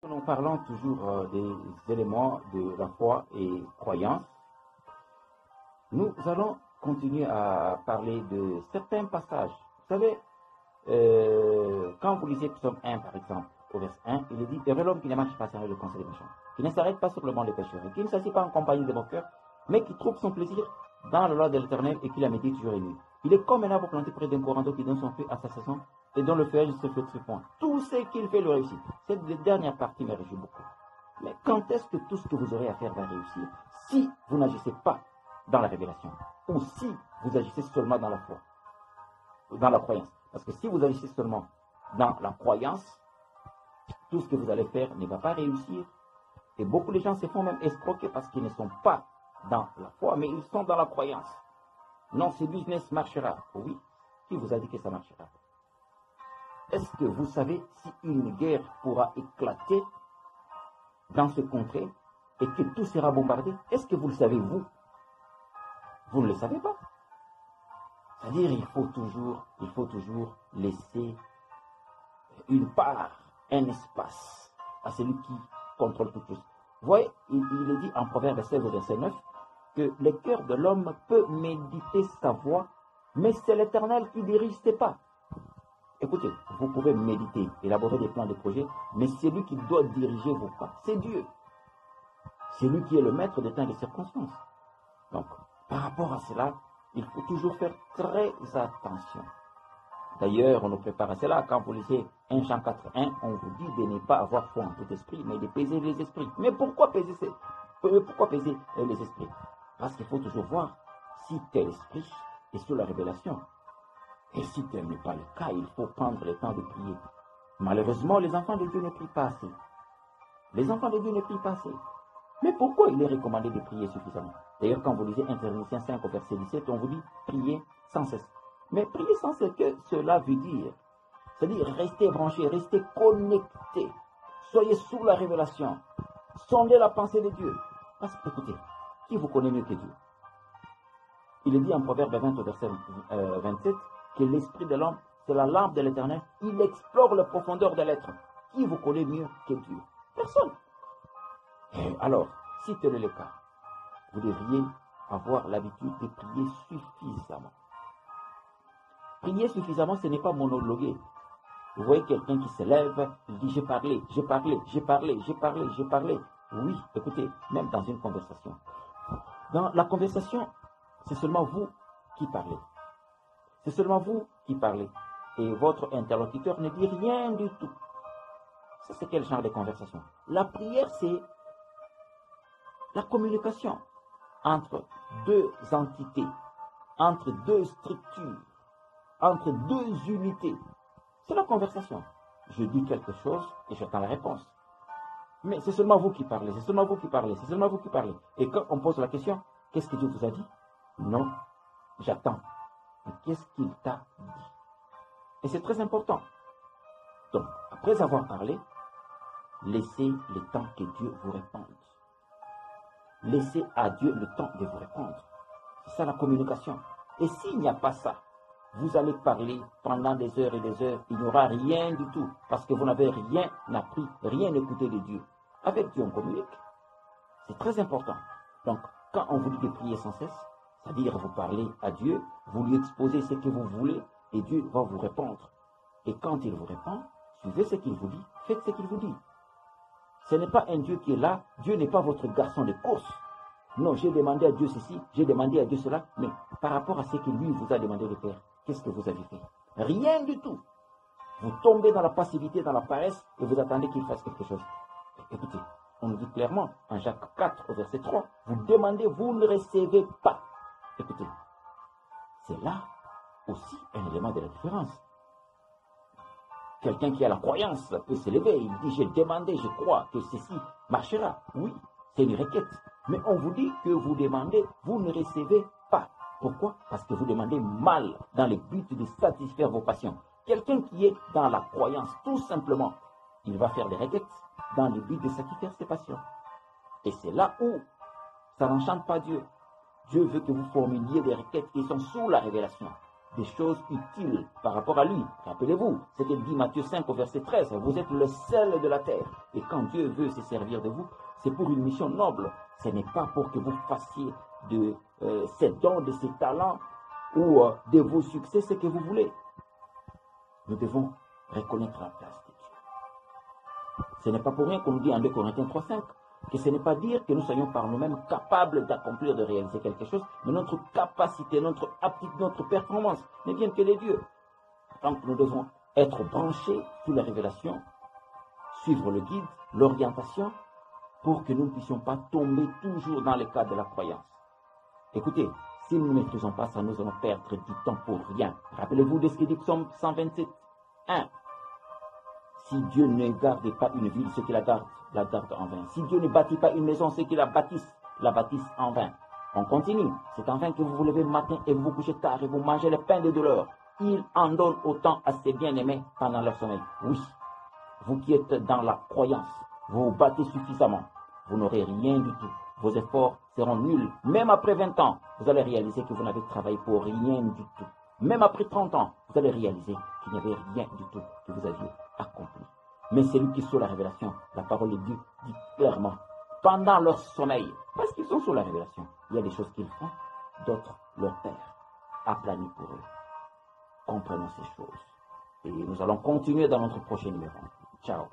Nous parlons toujours des éléments de la foi et croyance. Nous allons continuer à parler de certains passages. Vous savez, quand vous lisez Psaume 1 par exemple, au verset 1, il est dit « Heureux l'homme qui ne marche pas selon le conseil des méchants, qui ne s'arrête pas sur le banc des pécheurs, qui ne s'assied pas en compagnie des moqueurs, mais qui trouve son plaisir dans la loi de l'Éternel et qui la médite jour et nuit. Il est comme un arbre planté près d'un courant d'eau qui donne son fruit à sa saison et dont le feuillage se flétrit point. Tout ce qu'il fait le réussit. » Cette dernière partie me réjouit beaucoup. Mais quand est-ce que tout ce que vous aurez à faire va réussir si vous n'agissez pas dans la révélation ou si vous agissez seulement dans la foi, dans la croyance? Parce que si vous agissez seulement dans la croyance, tout ce que vous allez faire ne va pas réussir. Et beaucoup de gens se font même escroquer parce qu'ils ne sont pas dans la foi, mais ils sont dans la croyance. Non, ce business marchera. Oui, qui vous a dit que ça marchera? Est-ce que vous savez si une guerre pourra éclater dans ce contrée et que tout sera bombardé? Est-ce que vous le savez, vous? Vous ne le savez pas. C'est-à-dire, il faut toujours laisser une part, un espace à celui qui contrôle toute chose. Vous voyez, il est dit en Proverbe 16 au verset 9 que le cœur de l'homme peut méditer sa voie, mais c'est l'Éternel qui dirige ses pas. Écoutez, vous pouvez méditer, élaborer des plans, des projets, mais c'est lui qui doit diriger vos pas. C'est Dieu. C'est lui qui est le maître des temps et des circonstances. Donc, par rapport à cela, il faut toujours faire très attention. D'ailleurs, on nous prépare à cela. Quand vous lisez 1 Jean 4:1, on vous dit de ne pas avoir foi en tout esprit, mais de peser les esprits. Mais pourquoi peser les esprits? Parce qu'il faut toujours voir si tel esprit est sous la révélation. Et si tel n'est pas le cas, il faut prendre le temps de prier. Malheureusement, les enfants de Dieu ne prient pas assez. Les enfants de Dieu ne prient pas assez. Mais pourquoi il est recommandé de prier suffisamment? D'ailleurs, quand vous lisez 1 Thessaloniciens 5 au verset 17, on vous dit prier sans cesse. Mais prier sans cesse, que cela veut dire? C'est-à-dire rester branché, rester connecté. Soyez sous la révélation. Sondez la pensée de Dieu. Parce que, écoutez, qui vous connaît mieux que Dieu? Il est dit en Proverbe 20 au verset 27 que l'esprit de l'homme, c'est la lampe de l'Éternel. Il explore la profondeur de l'être. Qui vous connaît mieux que Dieu? Personne. Et alors, si tel est le cas, vous devriez avoir l'habitude de prier suffisamment. Prier suffisamment, ce n'est pas monologuer. Vous voyez quelqu'un qui se lève, il dit « j'ai parlé, j'ai parlé, j'ai parlé, j'ai parlé, j'ai parlé ». Oui, écoutez, même dans une conversation. Dans la conversation, c'est seulement vous qui parlez. C'est seulement vous qui parlez. Et votre interlocuteur ne dit rien du tout. Ça, c'est quel genre de conversation? La prière, c'est la communication entre deux entités, entre deux structures, entre deux unités. C'est la conversation. Je dis quelque chose et j'attends la réponse. Mais c'est seulement vous qui parlez, c'est seulement vous qui parlez, c'est seulement vous qui parlez. Et quand on pose la question, qu'est-ce que Dieu vous a dit? Non, j'attends. Mais qu'est-ce qu'il t'a dit? Et c'est très important. Donc, après avoir parlé, laissez le temps que Dieu vous réponde. Laissez à Dieu le temps de vous répondre. C'est ça la communication. Et s'il n'y a pas ça, vous allez parler pendant des heures et des heures, il n'y aura rien du tout, parce que vous n'avez rien appris, rien écouté de Dieu. Avec Dieu, on communique. C'est très important. Donc, quand on vous dit de prier sans cesse, c'est-à-dire vous parlez à Dieu, vous lui exposez ce que vous voulez, et Dieu va vous répondre. Et quand il vous répond, suivez ce qu'il vous dit, faites ce qu'il vous dit. Ce n'est pas un Dieu qui est là, Dieu n'est pas votre garçon de course. Non, j'ai demandé à Dieu ceci, j'ai demandé à Dieu cela, mais par rapport à ce que lui vous a demandé de faire, qu'est-ce que vous avez fait? Rien du tout. Vous tombez dans la passivité, dans la paresse, et vous attendez qu'il fasse quelque chose. Écoutez, on nous dit clairement, en Jacques 4, au verset 3, vous demandez, vous ne recevez pas. Écoutez, c'est là aussi un élément de la différence. Quelqu'un qui a la croyance peut se lever, il dit, j'ai demandé, je crois que ceci marchera. Oui, c'est une requête. Mais on vous dit que vous demandez, vous ne recevez pas. Pourquoi? Parce que vous demandez mal, dans le but de satisfaire vos passions. Quelqu'un qui est dans la croyance, tout simplement, il va faire des requêtes dans le but de satisfaire ses passions. Et c'est là où ça n'enchante pas Dieu. Dieu veut que vous formuliez des requêtes qui sont sous la révélation. des choses utiles par rapport à lui. Rappelez-vous, ce que dit Matthieu 5 au verset 13, vous êtes le sel de la terre. Et quand Dieu veut se servir de vous, c'est pour une mission noble. Ce n'est pas pour que vous fassiez de ces dons, de ces talents ou de vos succès ce que vous voulez. Nous devons reconnaître la place de Dieu. Ce n'est pas pour rien qu'on nous dit en 2 Corinthiens 3,5 que ce n'est pas dire que nous soyons par nous-mêmes capables d'accomplir, de réaliser quelque chose, mais notre capacité, notre aptitude, notre performance ne viennent que de Dieu. Donc nous devons être branchés sous la révélation, suivre le guide, l'orientation, pour que nous ne puissions pas tomber toujours dans le cadre de la croyance. Écoutez, si nous ne maîtrisons pas ça, nous allons perdre du temps pour rien. Rappelez-vous de ce que dit Psaume 127, 1. Si Dieu ne garde pas une ville, ceux qui la gardent en vain. Si Dieu ne bâtit pas une maison, ceux qui la bâtissent en vain. On continue. C'est en vain que vous vous levez matin et vous vous couchez tard et vous mangez le pain de douleur. Il en donne autant à ses bien-aimés pendant leur sommeil. Oui, vous qui êtes dans la croyance, vous vous battez suffisamment. Vous n'aurez rien du tout. Vos efforts seront nuls. Même après 20 ans, vous allez réaliser que vous n'avez travaillé pour rien du tout. Même après 30 ans, vous allez réaliser qu'il n'y avait rien du tout que vous aviez accompli. Mais celui qui est sous la révélation, la parole de Dieu dit clairement, pendant leur sommeil, parce qu'ils sont sous la révélation, il y a des choses qu'ils font, d'autres leur Père a planifié pour eux. Comprenons ces choses. Et nous allons continuer dans notre prochain numéro. Ciao.